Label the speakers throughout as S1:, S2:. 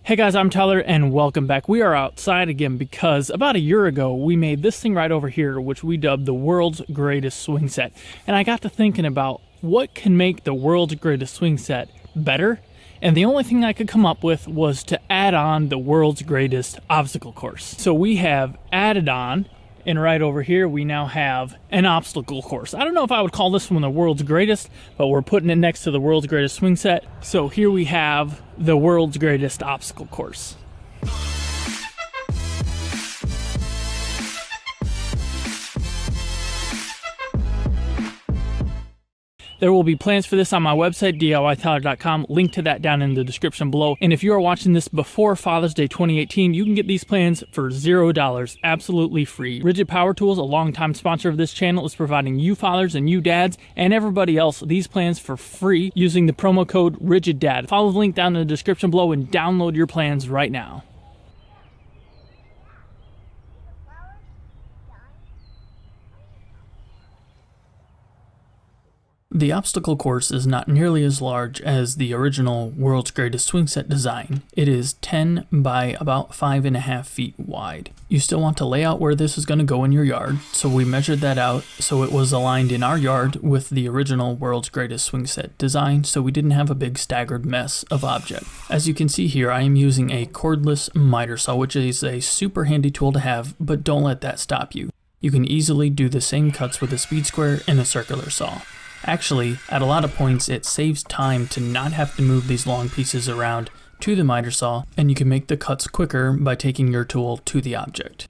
S1: Hey guys, I'm Tyler and welcome back. We are outside again because about a year ago we made this thing right over here, which we dubbed the world's greatest swing set. And I got to thinking about what can make the world's greatest swing set better. And the only thing I could come up with was to add on the world's greatest obstacle course. So we have added on, and right over here we now have an obstacle course. I don't know if I would call this one the world's greatest, but we're putting it next to the world's greatest swing set. So here we have the world's greatest obstacle course. There will be plans for this on my website, DIYTyler.com. Link to that down in the description below. And if you are watching this before Father's Day 2018, you can get these plans for $0, absolutely free. Rigid Power Tools, a longtime sponsor of this channel, is providing you fathers and you dads and everybody else these plans for free using the promo code RIGIDDAD. Follow the link down in the description below and download your plans right now. The obstacle course is not nearly as large as the original World's Greatest Swing Set design. It is 10 by about 5.5 feet wide. You still want to lay out where this is going to go in your yard, so we measured that out so it was aligned in our yard with the original World's Greatest Swing Set design, so we didn't have a big staggered mess of object. As you can see here, I am using a cordless miter saw, which is a super handy tool to have, but don't let that stop you. You can easily do the same cuts with a speed square and a circular saw. Actually, at a lot of points, it saves time to not have to move these long pieces around to the miter saw, and you can make the cuts quicker by taking your tool to the object.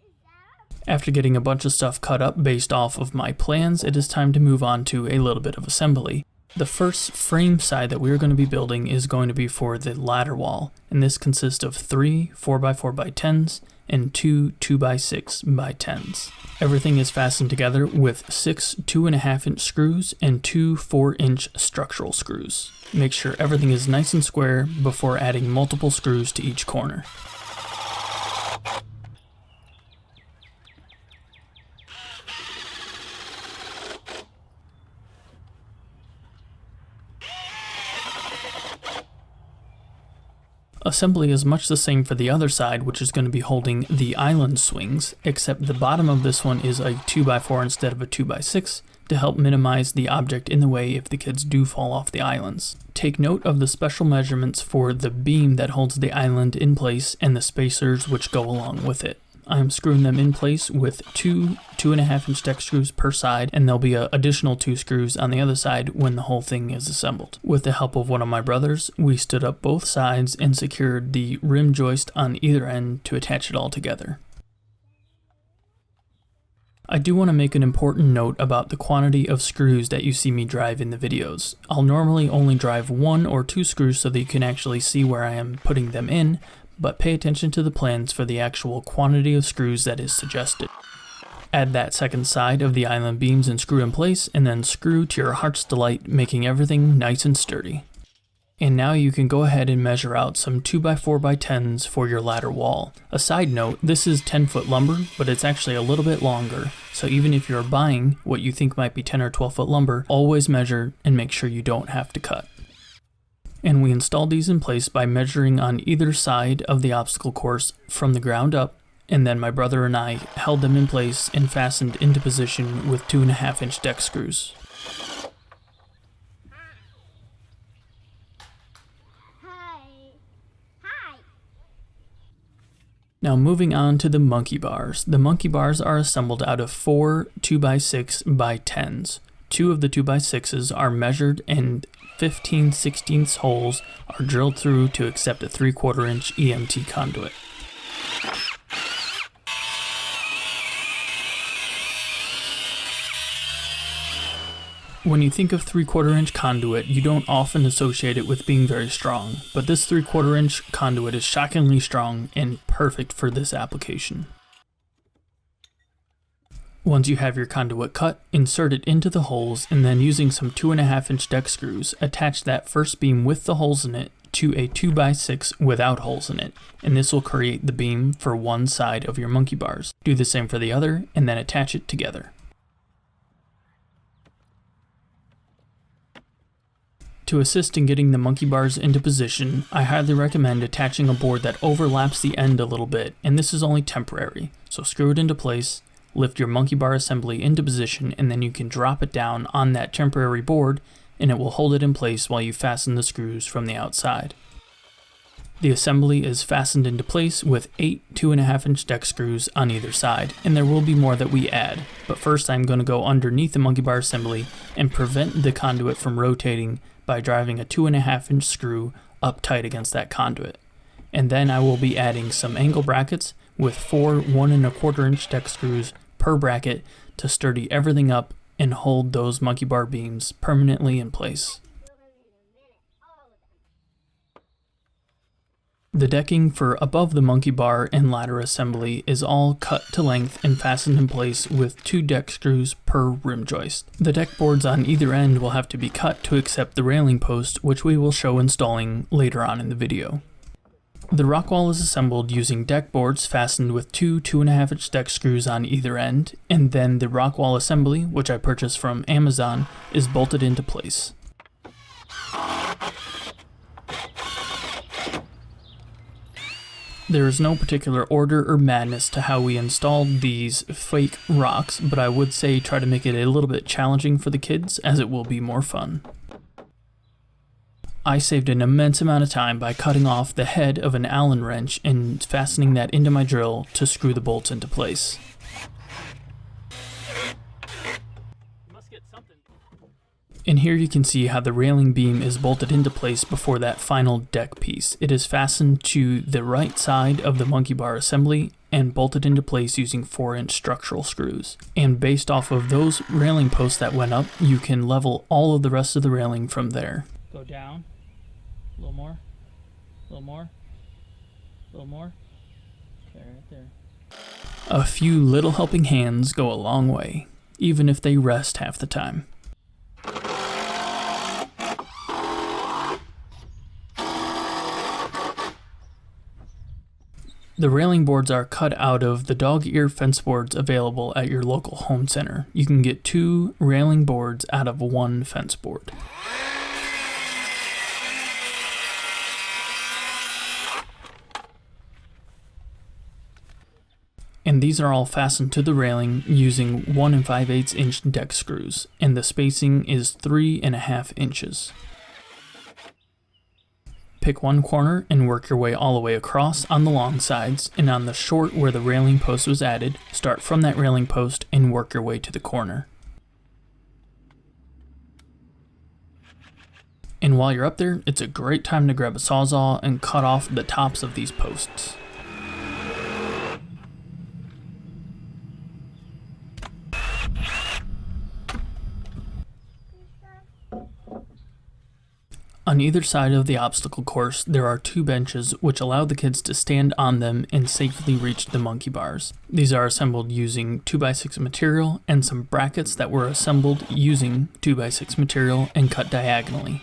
S1: After getting a bunch of stuff cut up based off of my plans, it is time to move on to a little bit of assembly. The first frame side that we're going to be building is going to be for the ladder wall, and this consists of 3 4x4x10s and 2 2x6x10s. Everything is fastened together with 6 2.5-inch screws and 2 4-inch structural screws. Make sure everything is nice and square before adding multiple screws to each corner. Assembly is much the same for the other side, which is going to be holding the island swings, except the bottom of this one is a 2x4 instead of a 2x6 to help minimize the object in the way if the kids do fall off the islands. Take note of the special measurements for the beam that holds the island in place and the spacers which go along with it. I am screwing them in place with 2 2.5-inch deck screws per side, and there'll be an additional 2 screws on the other side when the whole thing is assembled. With the help of one of my brothers, we stood up both sides and secured the rim joist on either end to attach it all together. I do want to make an important note about the quantity of screws that you see me drive in the videos. I'll normally only drive 1 or 2 screws so that you can actually see where I am putting them in, but pay attention to the plans for the actual quantity of screws that is suggested. Add that second side of the island beams and screw in place, and then screw to your heart's delight, making everything nice and sturdy. And now you can go ahead and measure out some 2x4x10s for your ladder wall. A side note, this is 10-foot lumber, but it's actually a little bit longer, so even if you're buying what you think might be 10 or 12-foot lumber, always measure and make sure you don't have to cut. And we installed these in place by measuring on either side of the obstacle course from the ground up, and then my brother and I held them in place and fastened into position with 2.5-inch deck screws. Now moving on to the monkey bars. The monkey bars are assembled out of 4 2x6x10s. 2 of the 2x6s are measured and 15/16 holes are drilled through to accept a 3/4-inch EMT conduit. When you think of 3/4-inch conduit, you don't often associate it with being very strong, but this 3/4-inch conduit is shockingly strong and perfect for this application. Once you have your conduit cut, insert it into the holes, and then using some 2.5-inch deck screws, attach that first beam with the holes in it to a 2x6 without holes in it, and this will create the beam for one side of your monkey bars. Do the same for the other, and then attach it together. To assist in getting the monkey bars into position, I highly recommend attaching a board that overlaps the end a little bit, and this is only temporary. So screw it into place, lift your monkey bar assembly into position, and then you can drop it down on that temporary board, and it will hold it in place while you fasten the screws from the outside. The assembly is fastened into place with 8 2.5-inch deck screws on either side, and there will be more that we add, but first I'm going to go underneath the monkey bar assembly and prevent the conduit from rotating by driving a 2.5-inch screw up tight against that conduit. And then I will be adding some angle brackets with 4 1.25-inch deck screws per bracket to sturdy everything up and hold those monkey bar beams permanently in place. The decking for above the monkey bar and ladder assembly is all cut to length and fastened in place with 2 deck screws per rim joist. The deck boards on either end will have to be cut to accept the railing post, which we will show installing later on in the video. The rock wall is assembled using deck boards fastened with 2 2.5-inch deck screws on either end, and then the rock wall assembly, which I purchased from Amazon, is bolted into place. There is no particular order or madness to how we installed these fake rocks, but I would say try to make it a little bit challenging for the kids, as it will be more fun. I saved an immense amount of time by cutting off the head of an Allen wrench and fastening that into my drill to screw the bolts into place. And here you can see how the railing beam is bolted into place before that final deck piece. It is fastened to the right side of the monkey bar assembly and bolted into place using 4-inch structural screws. And based off of those railing posts that went up, you can level all of the rest of the railing from there. Go down, a little more, a little more, a little more. Okay, right there. A few little helping hands go a long way, even if they rest half the time. The railing boards are cut out of the dog ear fence boards available at your local home center. You can get 2 railing boards out of 1 fence board. And these are all fastened to the railing using 1 5/8-inch deck screws, and the spacing is 3.5 inches. Pick one corner and work your way all the way across on the long sides, and on the short where the railing post was added, start from that railing post and work your way to the corner. And while you're up there, it's a great time to grab a sawzall and cut off the tops of these posts. On either side of the obstacle course, there are 2 benches which allow the kids to stand on them and safely reach the monkey bars. These are assembled using 2x6 material and some brackets that were assembled using 2x6 material and cut diagonally.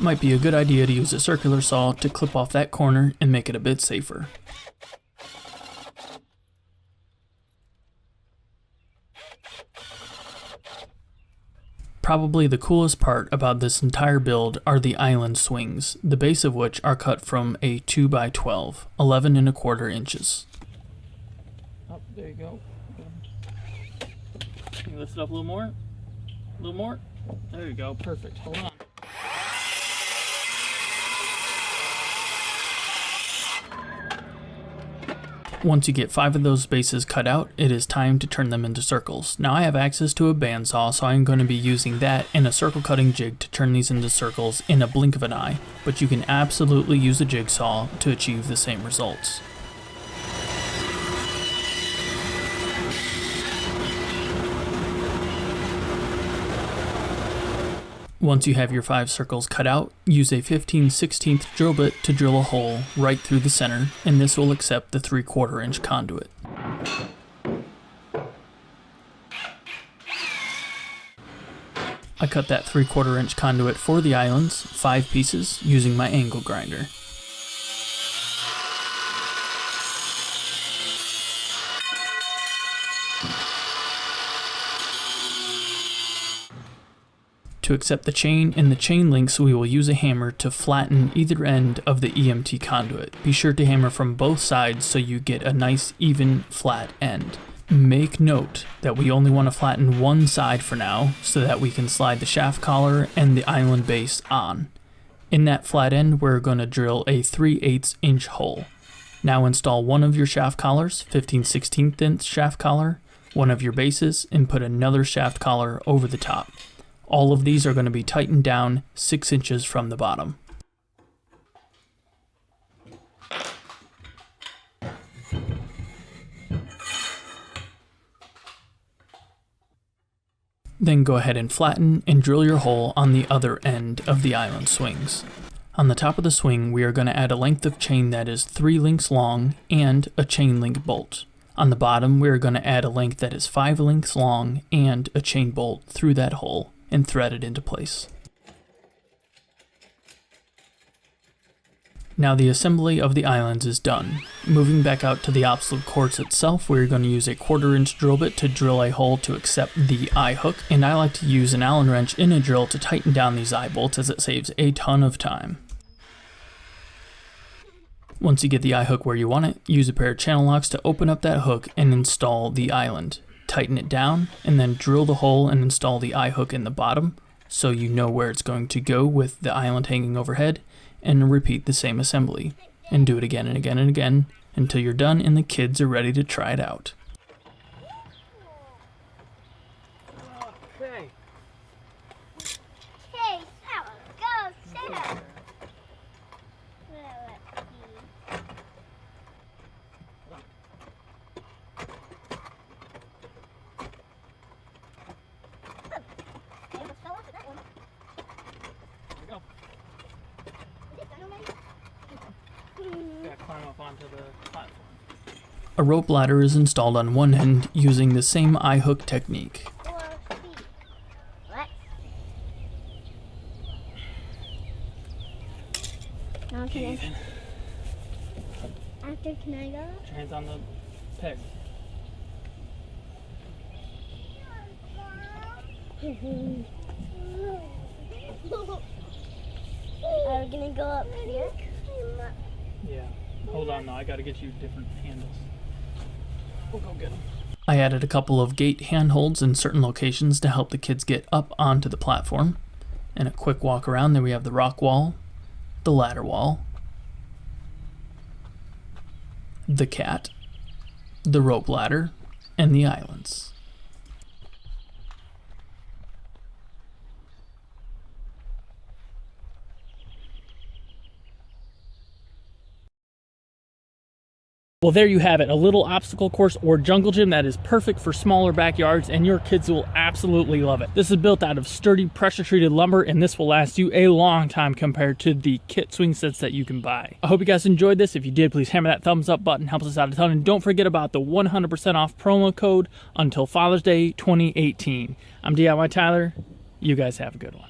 S1: Might be a good idea to use a circular saw to clip off that corner and make it a bit safer. Probably the coolest part about this entire build are the island swings, the base of which are cut from a 2x12, 11.25 inches. Oh, there you go. Can you lift it up a little more? A little more? There you go, perfect. Hold on. Once you get 5 of those bases cut out, it is time to turn them into circles. Now I have access to a bandsaw, so I'm going to be using that and a circle cutting jig to turn these into circles in a blink of an eye, but you can absolutely use a jigsaw to achieve the same results. Once you have your 5 circles cut out, use a 15/16 drill bit to drill a hole right through the center, and this will accept the 3/4 inch conduit. I cut that 3/4 inch conduit for the islands, 5 pieces, using my angle grinder. To accept the chain and the chain links, we will use a hammer to flatten either end of the EMT conduit. Be sure to hammer from both sides so you get a nice even flat end. Make note that we only want to flatten one side for now so that we can slide the shaft collar and the island base on. In that flat end, we're going to drill a 3/8 inch hole. Now install one of your shaft collars, 15/16 inch shaft collar, one of your bases, and put another shaft collar over the top. All of these are going to be tightened down 6 inches from the bottom. Then go ahead and flatten and drill your hole on the other end of the island swings. On the top of the swing, we are going to add a length of chain that is 3 links long and a chain link bolt. On the bottom, we are going to add a length that is 5 links long and a chain bolt through that hole and thread it into place. Now the assembly of the islands is done. Moving back out to the obstacle course itself, we're going to use a 1/4 inch drill bit to drill a hole to accept the eye hook, and I like to use an Allen wrench in a drill to tighten down these eye bolts as it saves a ton of time. Once you get the eye hook where you want it, use a pair of channel locks to open up that hook and install the island. Tighten it down, and then drill the hole and install the eye hook in the bottom so you know where it's going to go with the island hanging overhead, and repeat the same assembly. And do it again and again and again until you're done and the kids are ready to try it out.
S2: Okay.
S3: Hey, Sarah, go, Sarah.
S2: Gotta climb up onto the platform.
S1: A rope ladder is installed on one end using the same eye hook technique.
S3: What? Now can I go?
S2: Put your hands on the peg.
S3: Are we gonna go up here?
S2: Yeah. Hold on though, I gotta get you different handles. We'll go get them.
S1: I added a couple of gate handholds in certain locations to help the kids get up onto the platform. And a quick walk around, there we have the rock wall, the ladder wall, the cat, the rope ladder, and the islands.
S2: Well, there you have it, a little obstacle course or jungle gym that is perfect for smaller backyards, and your kids will absolutely love it. This is built out of sturdy pressure-treated lumber, and this will last you a long time compared to the kit swing sets that you can buy. I hope you guys enjoyed this. If you did, please hammer that thumbs up button, helps us out a ton, and don't forget about the 100% off promo code until Father's Day 2018. I'm DIYTyler. You guys have a good one.